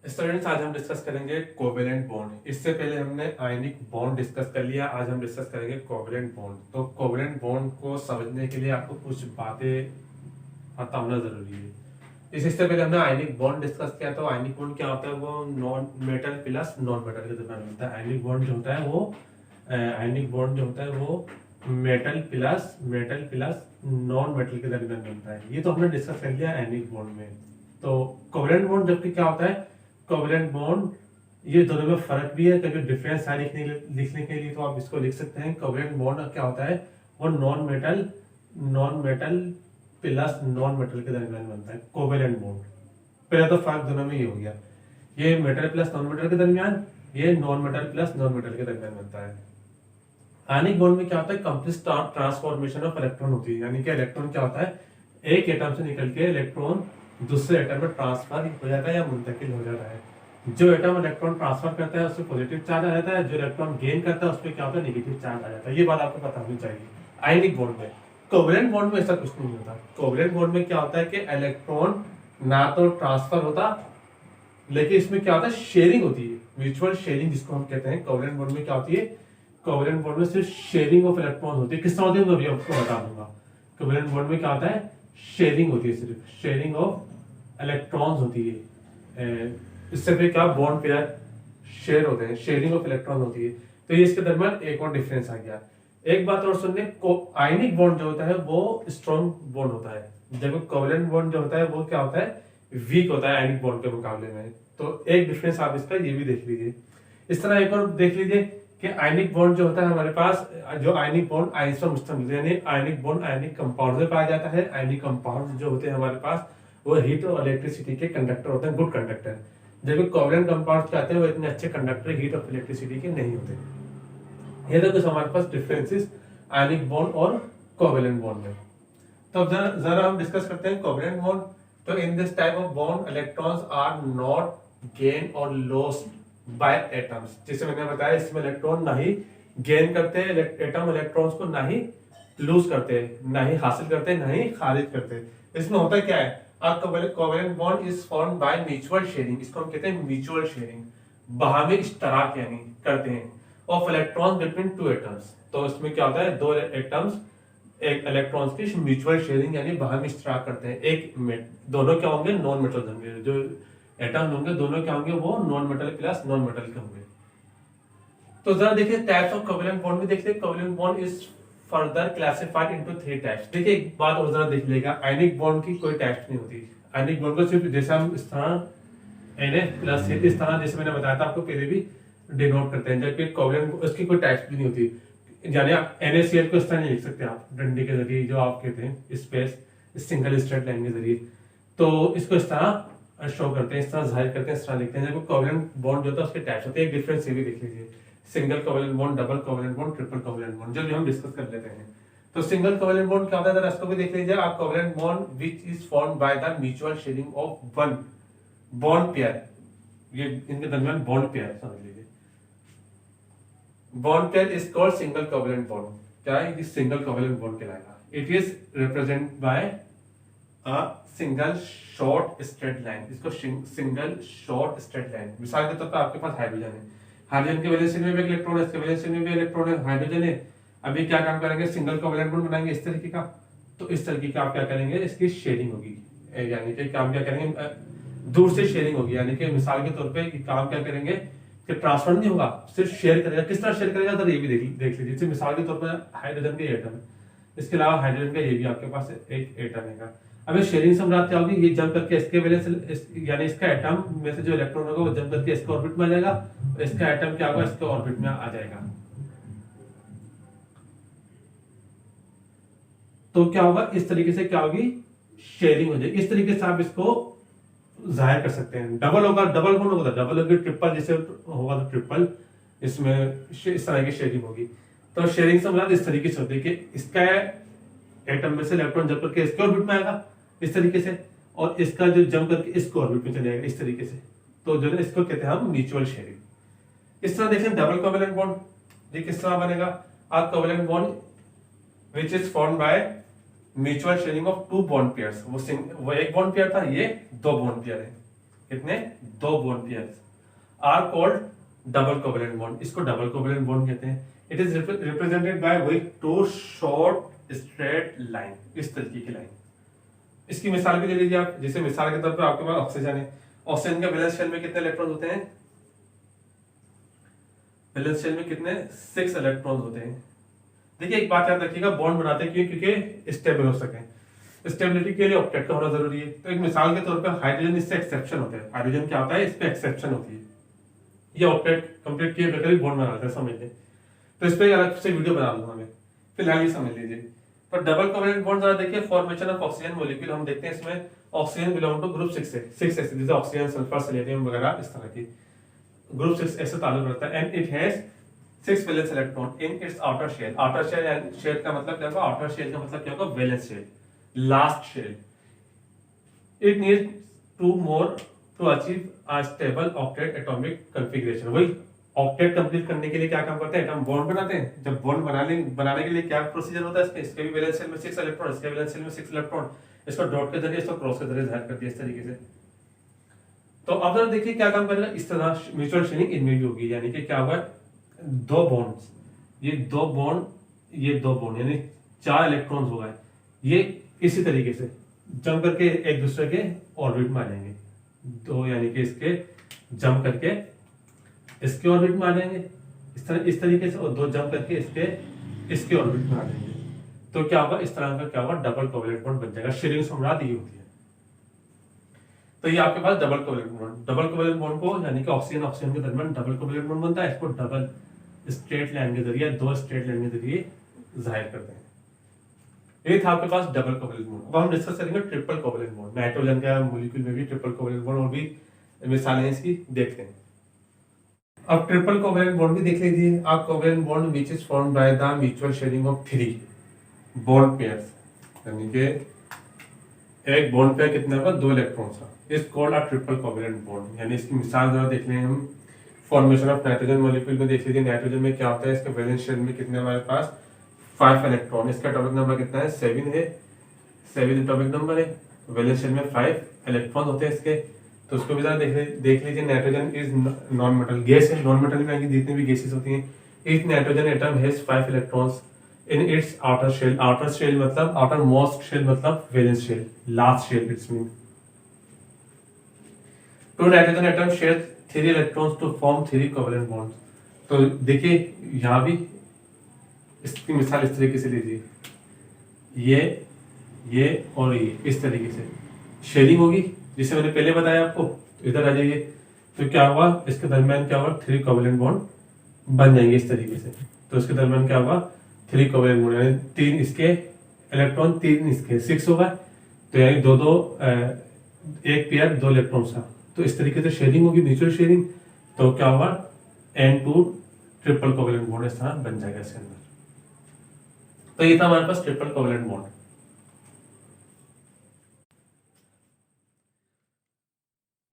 Students, आज हम discuss करेंगे कोवेलेंट बॉन्ड। इससे पहले हमने आयनिक बॉन्ड डिस्कस कर लिया। आज हम डिस्कस करेंगे कोवेलेंट बॉन्ड। तो कोवेलेंट बॉन्ड को समझने के लिए आपको कुछ बातें पता होना जरूरी है। इससे पहले हमने आयनिक बॉन्ड डिस्कस किया। तो आयनिक बॉन्ड क्या होता है? वो non metal plus non metal के दरमियान होता है। आयनिक बॉन्ड जो होता है वो मेटल प्लस नॉन मेटल के दरमियान बनता है। ये तो हमने डिस्कस कर लिया आयनिक बॉन्ड में। तो कोवेलेंट बॉन्ड जबकि क्या होता है? कोवेलेंट बॉन्ड, ये दोनों में फर्क भी है। कभी डिफरेंस है लिखने के लिए तो आप इसको लिख सकते हैं। कोवेलेंट बॉन्ड क्या होता है? वो non metal plus non metal के दरमियान बनता है कोवेलेंट बॉन्ड। पहले तो फर्क दोनों में ये हो गया, ये मेटल प्लस नॉन मेटल के दरमियान, ये non metal plus non metal के दरमियान बनता है। आयनिक बॉन्ड में क्या होता है? कंप्लीट ट्रांसफॉर्मेशन ऑफ इलेक्ट्रॉन होती है। यानी कि इलेक्ट्रॉन क्या होता है? एक एटम से निकल के इलेक्ट्रॉन दूसरे एटम में ट्रांसफर हो जाता है या मुंतकिल हो जाता है। जो एटम इलेक्ट्रॉन ट्रांसफर करता है उसमें पॉजिटिव चार्ज आ जाता है, जो इलेक्ट्रॉन गेन करता है उसमें क्या होता है? नेगेटिव चार्ज आ जाता है। ये बात आपको पता होनी चाहिए आयनिक बॉन्ड में। कोवेलेंट बॉन्ड में ऐसा कुछ नहीं होता। कोवेलेंट बॉन्ड में क्या होता है कि इलेक्ट्रॉन ना तो ट्रांसफर होता, लेकिन इसमें क्या होता है? शेयरिंग होती है, म्यूचुअल शेयरिंग जिसको हम कहते हैं। कोवेलेंट बॉन्ड में क्या होती है? कोवेलेंट बॉन्ड में सिर्फ शेयरिंग ऑफ इलेक्ट्रॉन होती है। किस तरह होती है मैं अभी आपको बता दूंगा। कोवेलेंट बॉन्ड में क्या होता है? शेयरिंग होती है, सिर्फ शेयरिंग ऑफ इलेक्ट्रॉन्स होती है। इससे फिर क्या बॉन्ड पेयर शेयर होते हैं, शेयरिंग ऑफ इलेक्ट्रॉन होती है। तो ये इसके दरमियान एक और डिफरेंस आ गया। एक बात और सुनने, आयनिक बॉन्ड जो होता है वो स्ट्रॉन्ग बॉन्ड होता है, जबकि कोवेलेंट बॉन्ड जो होता है वो क्या होता है? वीक होता है आयनिक बॉन्ड के मुकाबले में। तो एक डिफरेंस आप इसका ये भी देख लीजिए। इस तरह एक और देख लीजिए कि आयनिक बॉन्ड जो होता है हमारे पास, जो आयनिक बॉन्ड आयंस पर मुश्तमिल है, यानी आयनिक बॉन्ड आयनिक कंपाउंड में पाया जाता है। आयनिक कंपाउंड जो होते हैं हमारे पास वो हीट और इलेक्ट्रिसिटी के कंडक्टर होते हैं, गुड कंडक्टर। जबकि कोवेलेंट कंपाउंड क्या होते हैं? वो इतने अच्छे कंडक्टर हीट और इलेक्ट्रिसिटी के नहीं होते। ये तो कुछ हमारे पास डिफरेंसेस आयनिक बॉन्ड और कोवेलेंट बॉन्ड में। तो अब जरा हम डिस्कस करते हैं कोवेलेंट बॉन्ड। तो in this type of bond electrons are not gain और लॉस्ट बाय एटम्स। जैसे मैंने बताया, इसमें इलेक्ट्रॉन ना ही गेन करते हैं एटम इलेक्ट्रॉन्स को, ना ही लूज करते हैं, ना ही हासिल करते हैं, ना ही खारिज करते हैं। इसमें होता क्या है? Covalent bond is formed by mutual sharing. इसको हम कहते हैं म्यूचुअल शेयरिंग, बाहमी इश्तराक यानी करते हैं of electrons between two atoms. तो इसमें क्या होता है? दो एटम्स एक इलेक्ट्रॉन्स की म्यूचुअल शेयरिंग यानी बाहमी इश्तराक करते हैं। दोनों क्या होंगे? नॉन मेटल होंगे। जो एटम होंगे दोनों क्या होंगे? वो non metal plus non metal के होंगे। तो जरा देखिए टाइप्स ऑफ कोवेलेंट बॉन्ड में देखते हैं। Covalent bond is further classified into 3 types. देखिए एक बात और जरा देख लेगा, आयनिक बॉन्ड की कोई टाइप्स नहीं होती। आयनिक बॉन्ड को सिर्फ जैसे हम इस तरह Na प्लस इस तरह, जैसे मैंने बताया था आपको पहले भी, डिनोट करते हैं। जबकि कोवेलेंट उसकी कोई टाइप्स भी नहीं होती। यानी आप NaCl को इस तरह नहीं लिख सकते आप डंडे के जरिए, जो आप कहते हैं स्पेस सिंगल स्ट्रेट लाइन के जरिए। तो इसको इस तरह शो करते हैं, इस तरह जाहिर करते हैं, इस तरह लिखते हैं। जब कोवेलेंट बॉन्ड जो होता है उसके टाइप्स होते हैं। एक डिफरेंस ये भी देख लीजिए, single covalent bond, double covalent bond, triple covalent bond, जो हम डिस्कस कर लेते हैं। तो सिंगल कोवेलेंट बॉन्ड क्या होता है? इसको भी देख लीजिए आप। Covalent bond which is formed by the mutual sharing of one bond pair. ये इनके दरमियान बॉन्ड पेयर समझ लीजिए। Bond pair is called single covalent bond. क्या है? ये सिंगल कोवेलेंट बॉन्ड कहलाएगा। It is represent by a single short straight line. इसको सिंगल शॉर्ट स्ट्रेट लाइन। मिसाल के तौर पर आपके पास हाइड्रोजन है, हाइड्रोजन के वैलेंस में भी इलेक्ट्रॉन है, इसके वैलेंस में भी इलेक्ट्रॉन है, हाइड्रोजन है। अभी क्या काम करेंगे? सिंगल कोवेलेंट बॉन्ड बनाएंगे इस तरीके का। तो इस तरीके का आप क्या करेंगे? इसकी शेयरिंग होगी, यानी कि काम क्या करेंगे? दूर से शेयरिंग होगी। यानी कि मिसाल के तौर पे काम क्या करेंगे कि ट्रांसफर नहीं होगा, सिर्फ शेयर करेगा। किस तरह शेयर करेगा? तो ये भी देख लीजिए। जैसे मिसाल के तौर पर हाइड्रोजन का एटम है, इसके अलावा हाइड्रोजन का ये भी आपके पास एक एटम है। अब शेयरिंग से मुराद क्या होगी? ये जंप करके इसके वैलेंस यानी इसका एटम में से जो इलेक्ट्रॉन होगा वो जंप करके इसके ऑर्बिट में आ जाएगा, और इसका एटम क्या होगा? इसके ऑर्बिट में आ जाएगा। तो क्या होगा? इस तरीके से क्या होगी? शेयरिंग हो जाएगी। इस तरीके से आप इसको जाहिर कर सकते हैं। डबल होगा, डबल बॉन्ड होगा, डबल होगी, ट्रिपल जैसे होगा तो ट्रिपल, इसमें इस तरह की शेयरिंग होगी। तो शेयरिंग से मुराद इस तरीके से होती है कि इसका एटम में से इलेक्ट्रॉन जंप करके इसके ऑर्बिट में आएगा इस तरीके से, और इसका जो जंप करके इसको ऑर्बिट में चले जाएगा इस तरीके से। तो जो है इसको कहते हैं हम म्यूचुअल शेयरिंग। इस तरह देखें डबल कोवेलेंट बॉन्ड ये किस तरह बनेगा? A covalent bond which is formed by mutual sharing of two bond pairs. वो एक बॉन्ड पेयर था, ये दो बॉन्ड पेयर है। कितने, 2 bond pairs are called double covalent bond, इसको डबल कोवेलेंट बॉन्ड कहते हैं। It is represented by with 2 short straight line, इस तरीके की लाइन। इसकी मिसाल भी ले लीजिए आप, जैसे मिसाल के तौर पे आपके पास ऑक्सीजन है, ऑक्सीजन के वैलेंस शेल में कितने इलेक्ट्रॉन होते हैं, वैलेंस शेल में कितने, 6 इलेक्ट्रॉन होते हैं। देखिए एक बात याद रखिएगा, बॉन्ड बनाते क्यों, क्योंकि स्टेबल हो सके, स्टेबिलिटी के लिए ऑक्टेट का होना जरूरी है। तो एक मिसाल के तौर पे हाइड्रोजन इससे एक्सेप्शन होता है, हाइड्रोजन क्या होता है, इस पे एक्सेप्शन होती है, ये ऑक्टेट कंप्लीट किए बगैर बॉन्ड बनाते हैं, समझ लें। तो इस पे अलग से वीडियो बना दूंगा मैं, फिलहाल ये समझ लीजिए। पर डबल कोवेलेंट बॉन्ड जरा देखिए, फॉर्मेशन ऑफ ऑक्सीजन मॉलिक्यूल हम देखते हैं, इसमें ऑक्सीजन बिलोंग टू ग्रुप 6 से, 6 एसिड जैसे ऑक्सीजन, सल्फर, सेलेनियम वगैरह इस तरह की ग्रुप 6 ऐसे ताल्लुक रखता है। And it has 6 valence electron in its outer shell. Outer shell, shell का मतलब क्या होगा, आउटर शेल का मतलब क्या होगा, valence shell, last shell. It needs 2 more to achieve a stable octet atomic configuration. वही ऑक्टेट कंप्लीट करने के लिए क्या काम करते हैं, एटम बॉन्ड बनाते हैं। जब बॉन्ड बनाने के लिए क्या प्रोसीजर होता है, इसके भी वैलेंस शेल में 6 इलेक्ट्रॉन, इसके वैलेंस शेल में 6 इलेक्ट्रॉन, इसको डॉट के जरिए, इसको क्रॉस के जरिए जाहिर कर दिया इस तरीके से। तो अब जरा देखिए क्या काम करेगा, इस तरह म्यूचुअल शेयरिंग इनमें भी होगी, यानी कि क्या होगा, 2 बॉन्ड्स, ये 2 बॉन्ड, ये 2 बॉन्ड, यानी 4 इलेक्ट्रॉन्स होगा, ये इसी तरीके से जम करके एक दूसरे के ऑर्बिट में आ जाएंगे। 2 यानी कि इसके जम करके इसके ऑर्बिट में आ जाएंगे, इस तरीके से, और 2 जम करके इसके ऑर्बिट में आ जाएंगे। तो क्या होगा, इस तरह का क्या होगा, डबल कोवेलेंट बॉन्ड बन जाएगा। शेयरिंग से मुराद ये होती है। तो ये आपके पास double covalent bond, double covalent bond को यानी कि ऑक्सीजन ऑक्सीजन के दरमियान डबल कोवेलेंट बॉन्ड बनता है, इसको डबल स्ट्रेट लाइन के जरिए, 2 स्ट्रेट लाइन के जरिए जाहिर करते हैं। ये था आपके पास डबल कोवेलेंट बॉन्ड। अब हम डिस्कस करेंगे ट्रिपल कोवेलेंट बॉन्ड। नाइट्रोजन का मॉलिक्यूल में भी ट्रिपल कोवेलेंट बॉन्ड और भी मिसालें इसकी देखते हैं। अब ट्रिपल कोवेलेंट बॉन्ड भी देख लीजिए आप। Covalent bond which is formed by the mutual sharing of 3 bond pairs, यानी कि एक बॉन्ड पेयर कितना होगा, 2 इलेक्ट्रॉन्स का, is called a triple covalent bond. यानी इसकी मिसाल जरा देख लें हम, फॉर्मेशन ऑफ नाइट्रोजन मॉलिक्यूल में देख लीजिए। नाइट्रोजन में क्या होता है, इसके वैलेंस शेल में कितने हमारे पास, 5 इलेक्ट्रॉन, इसका एटॉमिक नंबर कितना है, 7 है, 7 एटॉमिक नंबर है। वैलेंस शेल में 5 इलेक्ट्रॉन होते हैं इसके। तो उसको भी जरा देख लीजिए। Nitrogen is non metal gas है, नॉन मेटल में जितनी भी गैसेस होती हैं, इस nitrogen atom has 5 electrons in its outer shell. Outer shell मतलब, आउटर मोस्ट शेल मतलब valence shell, last shell it's mean. 2 nitrogen atom share 3 electrons to form 3 covalent bonds. तो देखिए यहाँ भी इसकी मिसाल इस तरीके से लीजिए, ये और ये इस तरीके से शेयरिंग होगी, जिसे मैंने पहले बताया आपको। तो इधर आ जाइए, तो क्या हुआ, इसके दरमियान क्या हुआ, 3 कोवेलेंट बॉन्ड बन जाएंगे इस तरीके से। तो इसके दरमियान क्या हुआ, 3 कोवेलेंट बॉन्ड, यानी 3 इसके इलेक्ट्रॉन, 3 इसके, 6 होगा। तो यानी 2 एक पेयर 2 इलेक्ट्रॉन्स का। तो इस तरीके से शेयरिंग होगी, म्यूचुअल शेयरिंग। तो क्या होगा, N2 ट्रिपल कोवेलेंट बॉन्ड इस तरह बन जाएगा इसके अंदर। तो ये था हमारे पास ट्रिपल कोवेलेंट बॉन्ड।